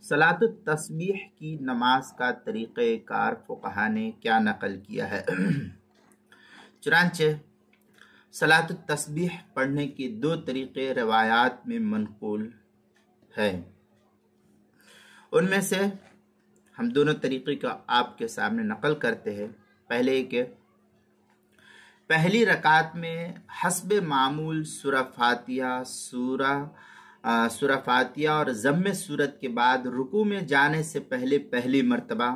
सलातुत तस्बीह की नमाज का तरीक़ेकार फ़ुक़हा ने क्या नकल किया है। चुनांचे सलातुत तस्बीह पढ़ने के दो तरीक़े रवायात में मनक़ूल है। उनमें से हम दोनों तरीक़े का आपके सामने नकल करते हैं। पहले एक पहली रकात में हस्बे मामूल सूरा फातिहा और ज़म्मे सूरत के बाद रुकू में जाने से पहले पहली मर्तबा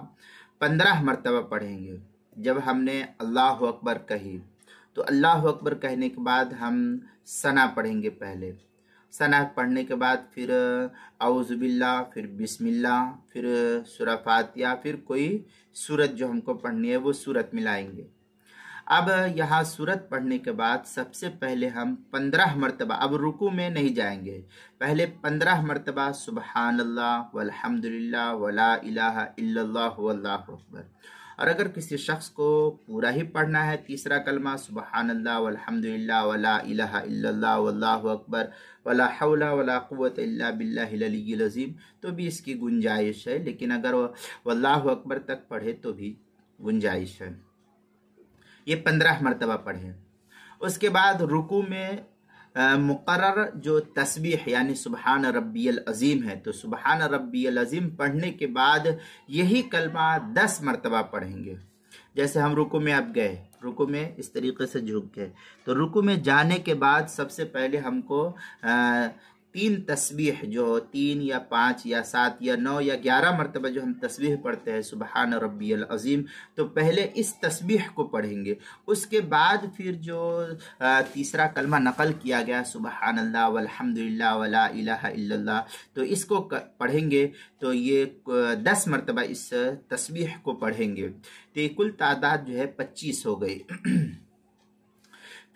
15 मर्तबा पढ़ेंगे। जब हमने अल्लाह अकबर कही तो अल्लाह अकबर कहने के बाद हम सना पढ़ेंगे। पहले सना पढ़ने के बाद फिर औज़ुबिल्लाह, फिर बिस्मिल्लाह, फिर सूरा फातिहा, फिर कोई सूरत जो हमको पढ़नी है वो सूरत मिलाएंगे। अब यहाँ सूरत पढ़ने के बाद सबसे पहले हम 15 मरतबा, अब रुकू में नहीं जाएंगे, पहले 15 मरतबा सुबहानल्लाह वल्हम्दुलिल्लाह वला इलाहा इल्लल्लाह वल्लाहु अकबर। और अगर किसी शख्स को पूरा ही पढ़ना है तीसरा कलमा सुबहानल्लाह वल्हम्दुलिल्लाह वला इलाहा इल्लल्लाह वल्लाहु अकबर वला हौला वला कुव्वता इल्ला बिल्लाहिल अलिय्यिल अज़ीम, तो भी इसकी गुंजाइश है। लेकिन अगर वल्लाहु अकबर तक पढ़े तो भी गुंजाइश है। ये 15 मरतबा पढ़े। उसके बाद रुकू में मुकर्रर जो तस्बीह यानी सुबहान रब्बियल अज़ीम है, तो सुबहान रब्बियल अज़ीम पढ़ने के बाद यही कलमा 10 मरतबा पढ़ेंगे। जैसे हम रुकू में अब गए, रुकू में इस तरीके से झुक गए, तो रुकू में जाने के बाद सबसे पहले हमको 3 तस्बीह जो 3 या 5 या 7 या 9 या 11 मरतबा जो हम तस्बीह पढ़ते हैं सुबहान रब्बियल अज़ीम, तो पहले इस तस्बीह को पढ़ेंगे। उसके बाद फिर जो तीसरा कलमा नकल किया गया सुबहानल्लाह वल्हम्दुलिल्लाह वला इलाहा इल्लल्लाह, तो इसको पढ़ेंगे। तो ये 10 मरतबा इस तस्बीह को पढ़ेंगे। तो ये कुल तादाद जो है 25 हो गई।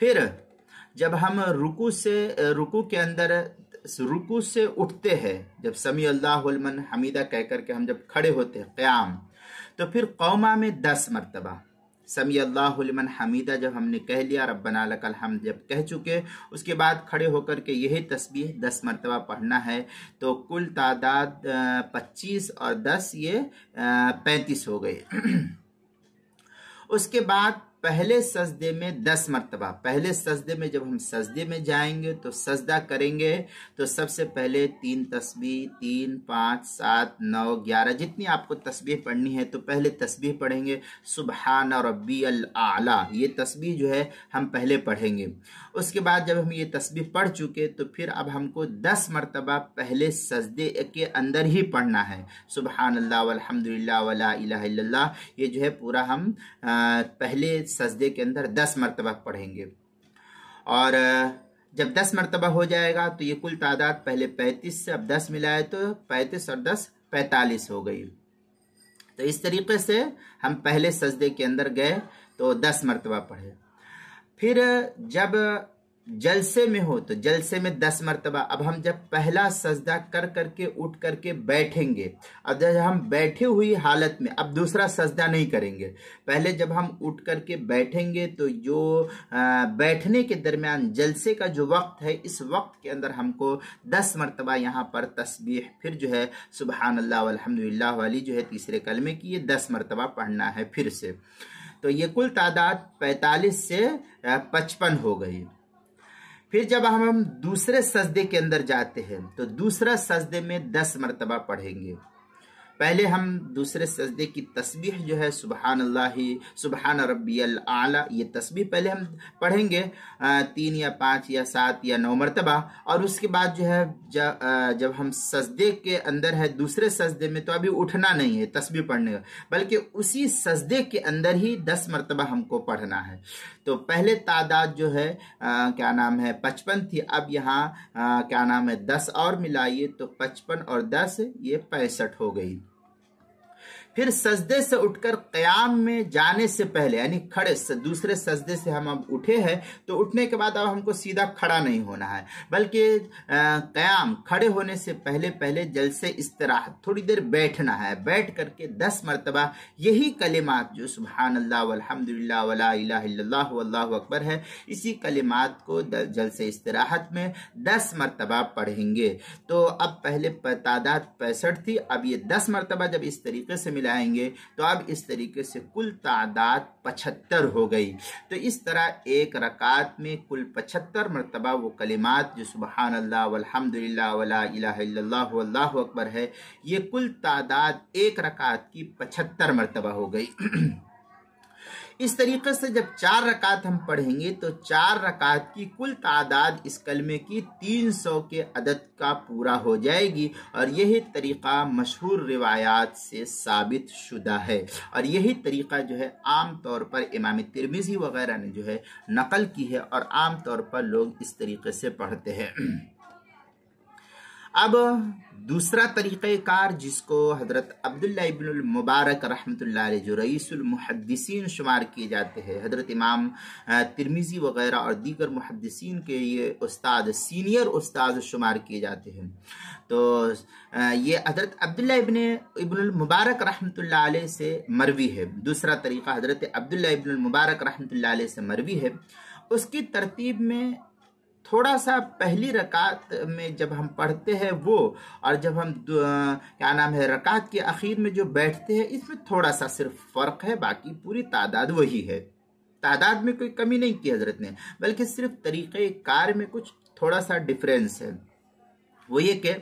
फिर जब हम रुकू से उठते हैं, जब समी अल्लाहु लिमन हमीदा कह करके हम जब खड़े होते हैं क़याम, तो फिर कौमा में 10 मरतबा समी अल्लाहु लिमन हमीदा जब हमने कह लिया, रब्बना लकल हम्द जब कह चुके, उसके बाद खड़े होकर के यही तस्बीह 10 मरतबा पढ़ना है। तो कुल तादाद 25 और 10 ये 35 हो गए। उसके बाद पहले सजदे में 10 मरतबा, पहले सजदे में जब हम सजदे में जाएंगे तो सजदा करेंगे, तो सबसे पहले 3 तस्बीह 3, 5, 7, 9, 11 जितनी आपको तस्बीह पढ़नी है, तो पहले तस्बीह पढ़ेंगे सुबहान रब्बियल आला, ये तस्बीह जो है हम पहले पढ़ेंगे। उसके बाद जब हम ये तस्बीह पढ़ चुके तो फिर अब हमको 10 मरतबा पहले सजदे के अंदर ही पढ़ना है सुबहानल्लाह वल्हम्दुलिल्लाह वला इलाहा इल्लल्लाह, ये जो है पूरा हम पहले सजदे के अंदर 10 मरतबा पढ़ेंगे। और जब 10 मरतबा हो जाएगा तो ये कुल तादाद पहले 35 से अब 10 मिलाए तो 35 और 10 45 हो गई। तो इस तरीके से हम पहले सजदे के अंदर गए तो 10 मरतबा पढ़े। फिर जब जलसे में हो तो जलसे में 10 मरतबा। अब हम जब पहला सजदा कर करके उठ करके बैठेंगे, अब जब हम बैठे हुई हालत में अब दूसरा सजदा नहीं करेंगे, पहले जब हम उठ करके बैठेंगे तो जो बैठने के दरमियान जलसे का जो वक्त है, इस वक्त के अंदर हमको 10 मरतबा यहाँ पर तस्बीह फिर जो है सुबहानल्लाह वल्हम्दुलिल्लाह वाली जो है तीसरे कलमे की, ये 10 मरतबा पढ़ना है फिर से। तो ये कुल तादाद 45 से 55 हो गई। फिर जब हम दूसरे सजदे के अंदर जाते हैं तो दूसरा सजदे में 10 मरतबा पढ़ेंगे। पहले हम दूसरे सजदे की तस्बीह जो है सुबहान रब्बियल आला, ये तस्बीह पहले हम पढ़ेंगे 3 या 5 या 7 या 9 मरतबा। और उसके बाद जो है जब हम सजदे के अंदर है दूसरे सजदे में, तो अभी उठना नहीं है तस्बीह पढ़ने का, बल्कि उसी सजदे के अंदर ही 10 मरतबा हमको पढ़ना है। तो पहले तादाद जो है 55 थी, अब यहाँ 10 और मिलाइए तो 55 और 10 ये 65 हो गई। फिर सजदे से उठकर क़याम में जाने से पहले, यानी खड़े दूसरे सजदे से हम अब उठे हैं तो उठने के बाद अब हमको सीधा खड़ा नहीं होना है, बल्कि क़याम खड़े होने से पहले पहले जलसे इस्तिराहत थोड़ी देर बैठना है। बैठ करके 10 मरतबा यही कलिमात जो सुभान अल्लाह वल्हम्दुलिल्लाह वला इलाहा इल्लल्लाह वल्लाहु अकबर है, इसी कलिमात को जलसे इस्तिराहत में 10 मरतबा पढ़ेंगे। तो अब पहले तादाद 65 थी, अब ये 10 मरतबा जब इस तरीके से मिलाएंगे तो अब इस तरीके से कुल तादाद 75 हो गई। तो इस तरह एक रकात में कुल 75 मरतबा वो कलिमात जो सुभान अल्लाह वल्हम्दुलिल्लाह वला इलाहा इल्लल्लाह वल्लाहु अकबर है, ये कुल तादाद एक रकात की 75 मरतबा हो गई। इस तरीके से जब 4 रकात हम पढ़ेंगे तो 4 रकात की कुल तादाद इस कलमे की 300 के अदद का पूरा हो जाएगी। और यही तरीक़ा मशहूर रिवायात से साबित शुदा है, और यही तरीक़ा जो है आम तौर पर इमाम तिरमिज़ी वगैरह ने जो है नकल की है, और आम तौर पर लोग इस तरीके से पढ़ते हैं। अब दूसरा तरीक़ेकार जिसको हज़रत अब्दुल्लाह इब्नुल मुबारक रहमतुल्लाह अलैह जो रईसुल मुहद्दिसीन शुमार किए जाते हैं, हज़रत इमाम तिरमिज़ी वग़ैरह और दीगर मुहद्दिसीन के ये उस्ताद सीनियर उस्ताद शुमार किए जाते हैं। तो ये हज़रत अब्दुल्लाह इब्नुल मुबारक रहमतुल्लाह अलैह से मरवी है। दूसरा तरीक़ा हज़रत अब्दुल्लाह इब्नुल मुबारक रहमतुल्लाह अलैह से मरवी है। उसकी तरतीब में थोड़ा सा पहली रकात में जब हम पढ़ते हैं वो, और जब हम क्या नाम है रकात के आखिर में जो बैठते हैं, इसमें थोड़ा सा सिर्फ फ़र्क है, बाकी पूरी तादाद वही है। तादाद में कोई कमी नहीं की हज़रत ने, बल्कि सिर्फ तरीक़े कार में कुछ थोड़ा सा डिफरेंस है। वो ये कि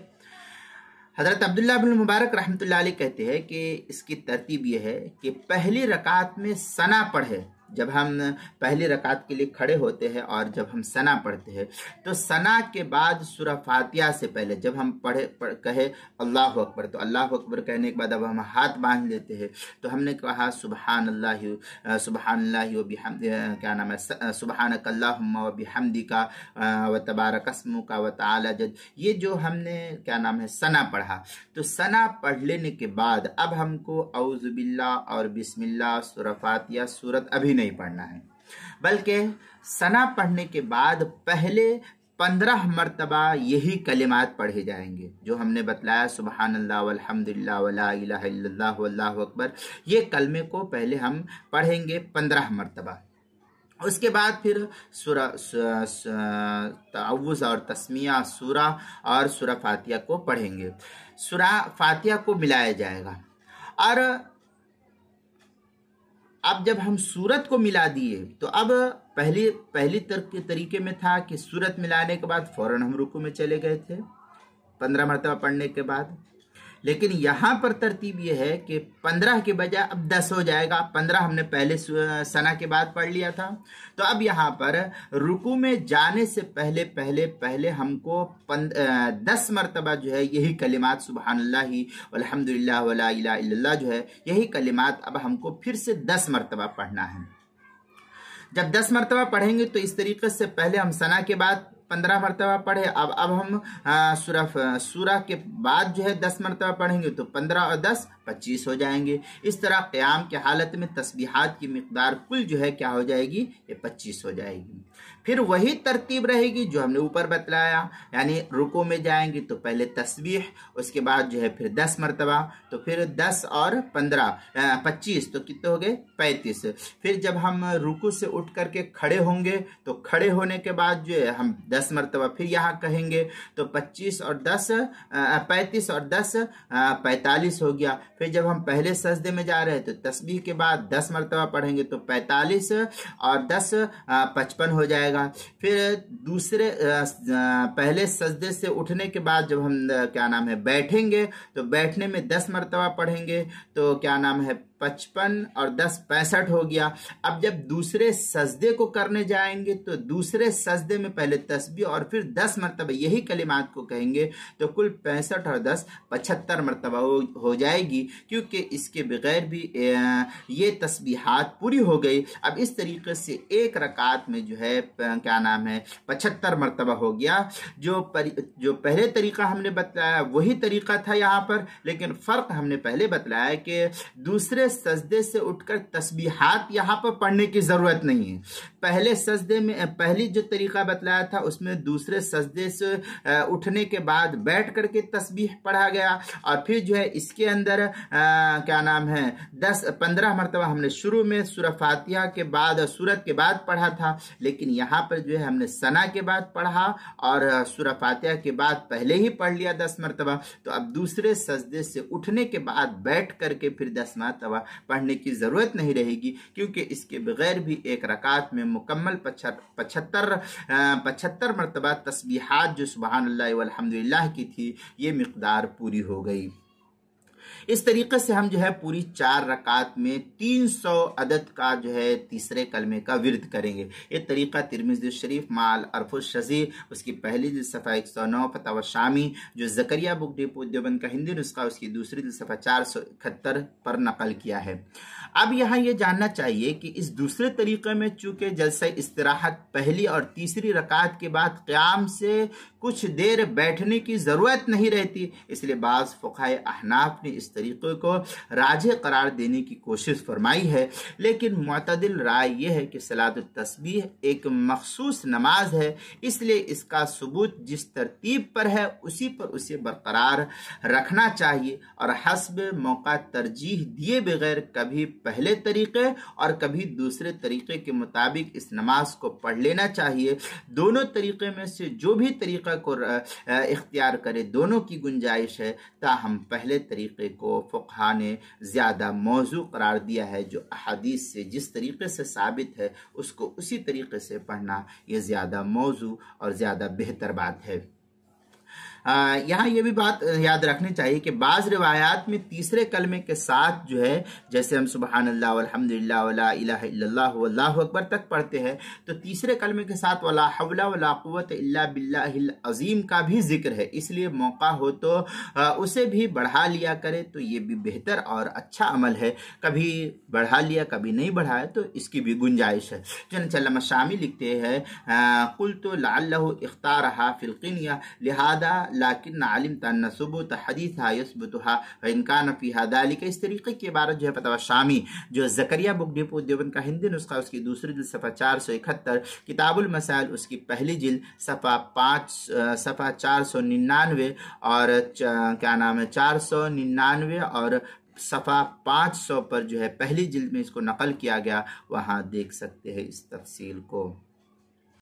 हज़रत अब्दुल्लाह इब्न मुबारक रहमतुल्लाह अलैह कहते हैं कि इसकी तरतीब ये है कि पहली रकात में सना पढ़े। जब हम पहली रकात के लिए खड़े होते हैं और जब हम सना पढ़ते हैं तो सना के बाद सूरह फातिहा से पहले जब हम कहे अल्लाह अकबर, तो अल्लाह अकबर कहने के बाद अब हम हाथ बांध लेते हैं। तो हमने कहा सुबहान अल्लाह व बिहम्दी, क्या नाम है, सुबहानक अल्लाहुम्मा व बिहम्दिका व तबारक अस्मुका व तआला जद, ये जो हमने क्या नाम है सना पढ़ा। तो सना पढ़ लेने के बाद अब हमको औज़ु बिल्लाह और बिस्मिल्लाह सूरह फातिहा सूरत अभी नहीं पढ़ना है, बल्कि सना पढ़ने के बाद पहले 15 मरतबा यही कलिमात पढ़े जाएंगे जो हमने बतलाया, सुबहान अल्लाह वल्हम्दुलिल्लाह वला इलाहा इल्लल्लाह वल्लाहु अकबर। ये कलमे को पहले हम पढ़ेंगे 15 मरतबा। उसके बाद फिर सूरह तअव्वुज़ और तस्मिया सूरह और सूरह फातिहा को पढ़ेंगे। सूरह फातिहा को मिलाया जाएगा। और अब जब हम सूरत को मिला दिए तो अब पहली तरीके में था कि सूरत मिलाने के बाद फौरन हम रुकू में चले गए थे 15 मरतबा पढ़ने के बाद। लेकिन यहाँ पर तरतीब ये है कि 15 के बजाय अब 10 हो जाएगा। 15 हमने पहले सना के बाद पढ़ लिया था, तो अब यहाँ पर रुकू में जाने से पहले हमको 10 मरतबा जो है यही कलिमात सुबहानल्लाहि वल्हम्दुलिल्लाह वला इलाहा इल्लल्लाह जो है यही कलिमात अब हमको फिर से 10 मरतबा पढ़ना है। जब 10 मरतबा पढ़ेंगे तो इस तरीके से पहले हम सना के बाद 15 मरतबा पढ़े, अब हम सूरह के बाद जो है 10 मरतबा पढ़ेंगे तो 15 और 10 25 हो जाएंगे। इस तरह क़याम के हालत में तस्बीहात की मिक़दार कुल जो है क्या हो जाएगी, ये 25 हो जाएगी। फिर वही तरतीब रहेगी जो हमने ऊपर बतलाया, यानी रुकू में जाएंगे तो पहले तस्बीह, उसके बाद जो है फिर 10 मरतबा, तो फिर 10 और 15 25, तो कितने हो गए 35। फिर जब हम रुकू से उठ करके खड़े होंगे तो खड़े होने के बाद जो है हम 10 मरतबा फिर यहाँ कहेंगे, तो 35 और 10 45 हो गया। फिर जब हम पहले सजदे में जा रहे हैं तो तस्बीह के बाद 10 मरतबा पढ़ेंगे तो 45 और 10 55 हो जाएगा। फिर दूसरे पहले सजदे से उठने के बाद जब हम क्या नाम है बैठेंगे तो बैठने में 10 मरतबा पढ़ेंगे तो क्या नाम है 55 और 10 65 हो गया। अब जब दूसरे सजदे को करने जाएंगे तो दूसरे सजदे में पहले तस्बीह और फिर 10 मरतबा यही कलिमात को कहेंगे, तो कुल 65 और 10 75 मरतबा हो जाएगी, क्योंकि इसके बगैर भी ये तस्बीहात पूरी हो गई। अब इस तरीके से एक रकात में जो है क्या नाम है 75 मरतबा हो गया। जो पहले तरीका हमने बताया वही तरीका था यहाँ पर, लेकिन फर्क हमने पहले बताया कि दूसरे सजदे से उठकर तस्बीहात यहाँ पर पढ़ने की जरूरत नहीं है। पहले सजदे में पहली जो तरीका बताया था उसमें दूसरे सजदे से उठने के बाद बैठ करके तस्बीह पढ़ा गया, और फिर जो है इसके अंदर क्या नाम है 10-15 मरतबा हमने शुरू में सूरह फातिहा के बाद सूरत के बाद पढ़ा था, लेकिन यहाँ पर जो है हमने सना के बाद पढ़ा और सूरह फातिहा के बाद पहले ही पढ़ लिया 10 मरतबा। तो अब दूसरे सजदे से उठने के बाद बैठ करके फिर 10 मरतबा पढ़ने की जरूरत नहीं रहेगी, क्योंकि इसके बगैर भी एक रकात में मुकम्मल 75 मरतबा तस्बीहात जो सुबहान अल्लाह वल्हम्दुलिल्लाह की थी ये मिकदार पूरी हो गई। इस तरीके से हम जो है पूरी 4 रकात में 300 अदद का जो है तीसरे कलमे का विर्द करेंगे। ये तरीका तिरमिज़ी शरीफ माल अरफुस शज़ी उसकी पहली जिल्द सफ़ा 109 फतावा शामी जो ज़करिया बुक डिपो देवबंद का हिंदी नुस्खा उसकी दूसरी जिल्द सफ़ा 471 पर नकल किया है। अब यहाँ ये जानना चाहिए कि इस दूसरे तरीके में चूंकि जलसा इस्तिराहत पहली और तीसरी रकात के बाद क़याम से कुछ देर बैठने की ज़रूरत नहीं रहती, इसलिए बाज़ फ़ुक़हाए अहनाफ ने इस तरीक़े को राजिह करार देने की कोशिश फरमाई है। लेकिन मुअतदिल राय यह है कि सलातुत तस्बीह एक मखसूस नमाज है, इसलिए इसका सबूत जिस तरतीब पर है उसी पर उसे बरकरार रखना चाहिए और हस्ब मौका तरजीह दिए बगैर कभी पहले तरीक़े और कभी दूसरे तरीक़े के मुताबिक इस नमाज को पढ़ लेना चाहिए। दोनों तरीक़े में से जो भी तरीक़ा को इख्तियार करे दोनों की गुंजाइश है, ताहम पहले तरीक़े को फ़ुक़हा ने ज़्यादा मौजू करार दिया है। जो अहादीस से जिस तरीक़े से साबित है उसको उसी तरीक़े से पढ़ना ये ज़्यादा मौजू और ज़्यादा बेहतर बात है। यहाँ ये भी बात याद रखनी चाहिए कि बाज़ रिवायात में तीसरे कलमे के साथ जो है जैसे हम सुबहान अल्लाह वल्हम्दुलिल्लाह वला इलाहा इल्लल्लाह वल्लाहु अकबर तक पढ़ते हैं, तो तीसरे कलमे के साथ वला हौला वला कुव्वत इल्ला बिल्लाहिल अज़ीम का भी जिक्र है, इसलिए मौका हो तो उसे भी बढ़ा लिया करे तो ये भी बेहतर और अच्छा अमल है। कभी बढ़ा लिया कभी नहीं बढ़ाया तो इसकी भी गुंजाइश है। चन्ना शामी लिखते हैं कुल्तु लअल्लहु इख्तारहा फिल क़िनिया लिहादा लाकिन आलिम तन्ना सुबूत हदीसा यसबुतहा व इन कान फीहा दालिका। इस तरीके की इबारत जो है फतवा शामी जो ज़करिया बुक डिपो देवबंद का हिंदी नुस्खा उसकी दूसरी जिल्द सफ़ा 471 किताबुल मसाइल उसकी पहली जिल्द सफ़ा 499 और क्या नाम है 499 और सफ़ा 500 पर जो है पहली जिल्द में इसको नकल किया गया, वहाँ देख सकते हैं इस तफसील को।